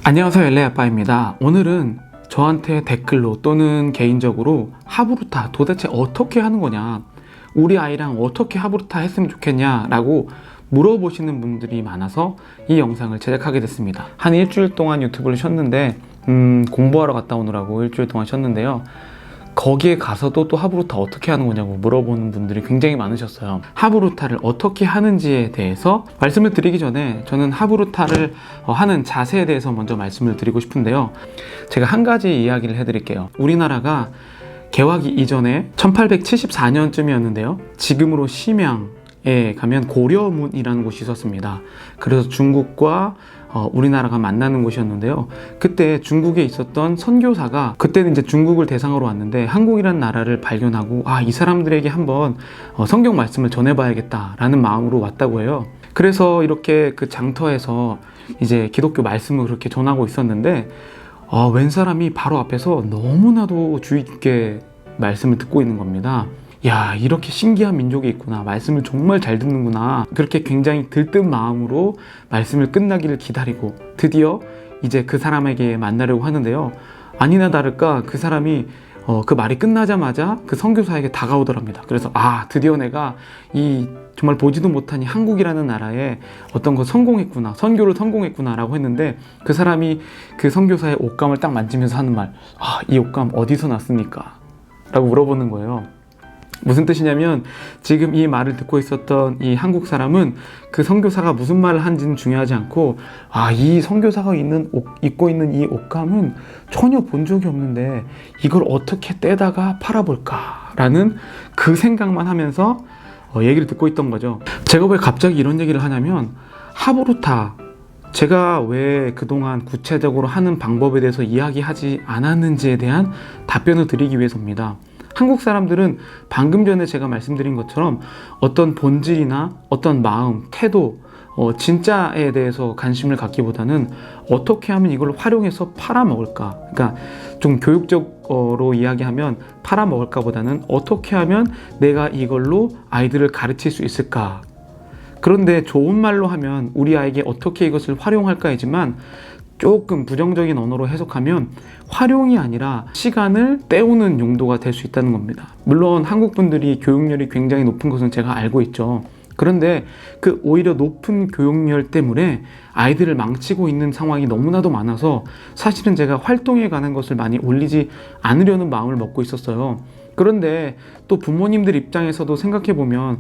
안녕하세요, 엘레 아빠입니다. 오늘은 저한테 댓글로 또는 개인적으로 하부루타 도대체 어떻게 하는 거냐, 우리 아이랑 어떻게 하부루타 했으면 좋겠냐 라고 물어보시는 분들이 많아서 이 영상을 제작하게 됐습니다. 한 일주일 동안 유튜브를 쉬었는데 공부하러 갔다 오느라고 일주일 동안 쉬었는데요, 거기에 가서도 또 하부루타 어떻게 하는 거냐고 물어보는 분들이 굉장히 많으셨어요. 하부루타를 어떻게 하는지에 대해서 말씀을 드리기 전에 저는 하부루타를 하는 자세에 대해서 먼저 말씀을 드리고 싶은데요, 제가 한 가지 이야기를 해드릴게요. 우리나라가 개화기 이전에 1874년쯤이었는데요 지금으로 심양에 가면 고려문이라는 곳이 있었습니다. 그래서 중국과 우리나라가 만나는 곳이었는데요, 그때 중국에 있었던 선교사가, 그때는 이제 중국을 대상으로 왔는데 한국이라는 나라를 발견하고 이 사람들에게 한번 성경 말씀을 전해봐야겠다라는 마음으로 왔다고 해요. 그래서 이렇게 그 장터에서 이제 기독교 말씀을 그렇게 전하고 있었는데 웬 사람이 바로 앞에서 너무나도 주의 깊게 말씀을 듣고 있는 겁니다. 야, 이렇게 신기한 민족이 있구나, 말씀을 정말 잘 듣는구나, 그렇게 굉장히 들뜬 마음으로 말씀을 끝나기를 기다리고 드디어 이제 그 사람에게 만나려고 하는데요, 아니나 다를까 그 사람이 그 말이 끝나자마자 그 선교사에게 다가오더랍니다. 그래서 드디어 내가 이 정말 보지도 못한 이 한국이라는 나라에 어떤 거 성공했구나, 선교를 성공했구나 라고 했는데, 그 사람이 그 선교사의 옷감을 딱 만지면서 하는 말, 이 옷감 어디서 났습니까? 라고 물어보는 거예요. 무슨 뜻이냐면, 지금 이 말을 듣고 있었던 이 한국 사람은 그 선교사가 무슨 말을 한지는 중요하지 않고, 이 선교사가 입고 있는 이 옷감은 전혀 본 적이 없는데 이걸 어떻게 떼다가 팔아볼까 라는 그 생각만 하면서 얘기를 듣고 있던 거죠. 제가 왜 갑자기 이런 얘기를 하냐면, 하부루타, 제가 왜 그동안 구체적으로 하는 방법에 대해서 이야기하지 않았는지에 대한 답변을 드리기 위해서입니다. 한국 사람들은 방금 전에 제가 말씀드린 것처럼 어떤 본질이나 어떤 마음, 태도, 진짜에 대해서 관심을 갖기보다는 어떻게 하면 이걸 활용해서 팔아먹을까, 그러니까 좀 교육적으로 이야기하면 팔아먹을까 보다는 어떻게 하면 내가 이걸로 아이들을 가르칠 수 있을까. 그런데 좋은 말로 하면 우리 아이에게 어떻게 이것을 활용할까이지만, 조금 부정적인 언어로 해석하면 활용이 아니라 시간을 때우는 용도가 될 수 있다는 겁니다. 물론 한국 분들이 교육열이 굉장히 높은 것은 제가 알고 있죠. 그런데 그 오히려 높은 교육열 때문에 아이들을 망치고 있는 상황이 너무나도 많아서 사실은 제가 활동에 관한 것을 많이 올리지 않으려는 마음을 먹고 있었어요. 그런데 또 부모님들 입장에서도 생각해보면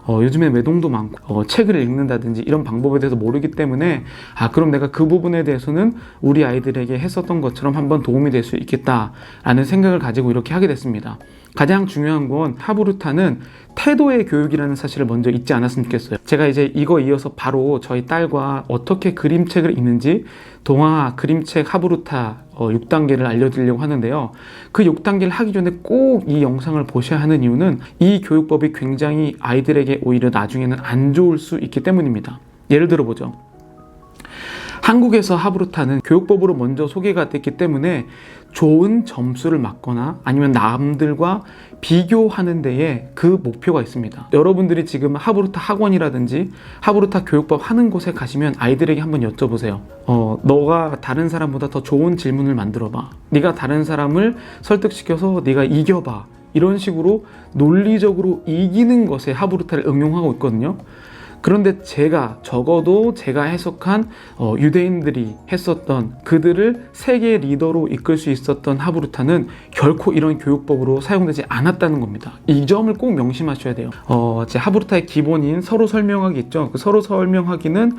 요즘에 외동도 많고 책을 읽는다든지 이런 방법에 대해서 모르기 때문에 그럼 내가 그 부분에 대해서는 우리 아이들에게 했었던 것처럼 한번 도움이 될 수 있겠다라는 생각을 가지고 이렇게 하게 됐습니다. 가장 중요한 건 하부루타는 태도의 교육이라는 사실을 먼저 잊지 않았으면 좋겠어요. 제가 이제 이거 이어서 바로 저희 딸과 어떻게 그림책을 읽는지 동화 그림책 하부루타 6단계를 알려드리려고 하는데요, 그 6단계를 하기 전에 꼭 이 영상을 보셔야 하는 이유는 이 교육법이 굉장히 아이들에게 오히려 나중에는 안 좋을 수 있기 때문입니다. 예를 들어 보죠. 한국에서 하부루타는 교육법으로 먼저 소개가 됐기 때문에 좋은 점수를 맞거나 아니면 남들과 비교하는 데에 그 목표가 있습니다. 여러분들이 지금 하부루타 학원이라든지 하부루타 교육법 하는 곳에 가시면 아이들에게 한번 여쭤보세요. 너가 다른 사람보다 더 좋은 질문을 만들어봐, 네가 다른 사람을 설득시켜서 네가 이겨봐, 이런 식으로 논리적으로 이기는 것에 하부루타를 응용하고 있거든요. 그런데 적어도 제가 해석한 유대인들이 했었던, 그들을 세계 리더로 이끌 수 있었던 하부루타는 결코 이런 교육법으로 사용되지 않았다는 겁니다. 이 점을 꼭 명심하셔야 돼요. 제 하부루타의 기본인 서로 설명하기 있죠. 그 서로 설명하기는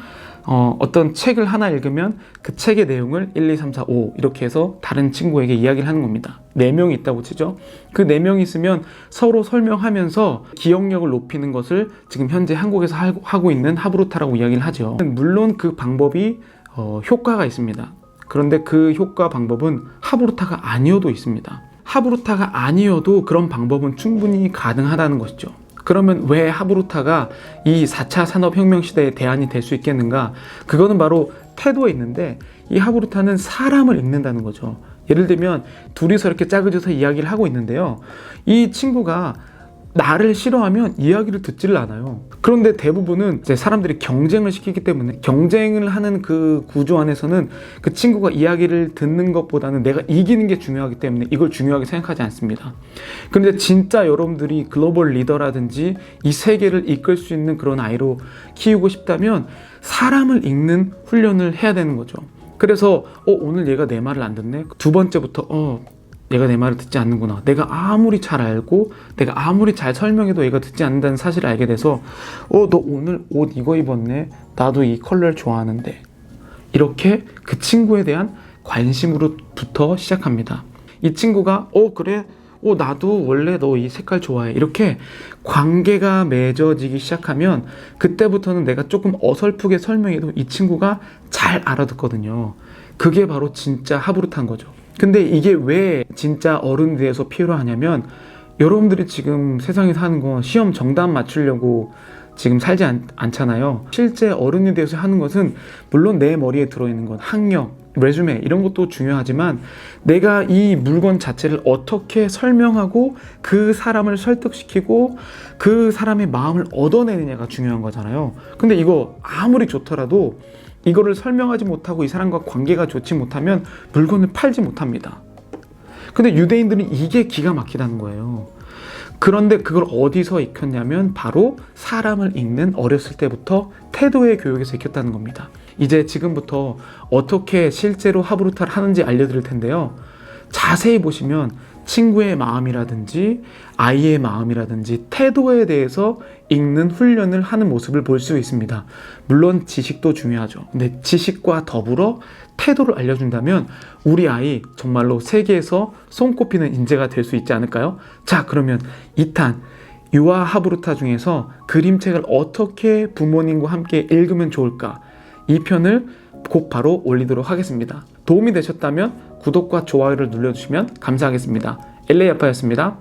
어떤 책을 하나 읽으면 그 책의 내용을 1, 2, 3, 4, 5 이렇게 해서 다른 친구에게 이야기를 하는 겁니다. 4명이 있다고 치죠. 그 4명이 있으면 서로 설명하면서 기억력을 높이는 것을 지금 현재 한국에서 하고 있는 하부루타라고 이야기를 하죠. 물론 그 방법이 효과가 있습니다. 그런데 그 효과 방법은 하부루타가 아니어도 있습니다. 하부루타가 아니어도 그런 방법은 충분히 가능하다는 것이죠. 그러면 왜 하부루타가 이 4차 산업혁명 시대의 대안이 될 수 있겠는가? 그거는 바로 태도에 있는데, 이 하부루타는 사람을 읽는다는 거죠. 예를 들면 둘이서 이렇게 짜그져서 이야기를 하고 있는데요, 이 친구가 나를 싫어하면 이야기를 듣지를 않아요. 그런데 대부분은 이제 사람들이 경쟁을 시키기 때문에, 경쟁을 하는 그 구조 안에서는 그 친구가 이야기를 듣는 것보다는 내가 이기는 게 중요하기 때문에 이걸 중요하게 생각하지 않습니다. 그런데 진짜 여러분들이 글로벌 리더라든지 이 세계를 이끌 수 있는 그런 아이로 키우고 싶다면 사람을 읽는 훈련을 해야 되는 거죠. 그래서 오늘 얘가 내 말을 안 듣네. 두 번째부터 얘가 내 말을 듣지 않는구나. 내가 아무리 잘 알고 내가 아무리 잘 설명해도 얘가 듣지 않는다는 사실을 알게 돼서 너 오늘 옷 이거 입었네. 나도 이 컬러를 좋아하는데. 이렇게 그 친구에 대한 관심으로부터 시작합니다. 이 친구가 그래? 나도 원래 너 이 색깔 좋아해. 이렇게 관계가 맺어지기 시작하면 그때부터는 내가 조금 어설프게 설명해도 이 친구가 잘 알아듣거든요. 그게 바로 진짜 하부루타인 거죠. 근데 이게 왜 진짜 어른에 대해서 필요하냐면, 여러분들이 지금 세상에 사는 건 시험 정답 맞추려고 지금 살지 않잖아요. 실제 어른에 대해서 하는 것은 물론 내 머리에 들어있는 건 학력, 레주메 이런 것도 중요하지만 내가 이 물건 자체를 어떻게 설명하고 그 사람을 설득시키고 그 사람의 마음을 얻어내느냐가 중요한 거잖아요. 근데 이거 아무리 좋더라도 이거를 설명하지 못하고 이 사람과 관계가 좋지 못하면 물건을 팔지 못합니다. 근데 유대인들은 이게 기가 막히다는 거예요. 그런데 그걸 어디서 익혔냐면 바로 사람을 읽는 어렸을 때부터 태도의 교육에서 익혔다는 겁니다. 이제 지금부터 어떻게 실제로 하부루타를 하는지 알려드릴 텐데요. 자세히 보시면 친구의 마음이라든지 아이의 마음이라든지 태도에 대해서 읽는 훈련을 하는 모습을 볼 수 있습니다. 물론 지식도 중요하죠. 근데 지식과 더불어 태도를 알려준다면 우리 아이 정말로 세계에서 손꼽히는 인재가 될 수 있지 않을까요? 자, 그러면 2탄 유아 하부루타 중에서 그림책을 어떻게 부모님과 함께 읽으면 좋을까? 이 편을 곧 바로 올리도록 하겠습니다. 도움이 되셨다면 구독과 좋아요를 눌러주시면 감사하겠습니다. LA 아빠였습니다.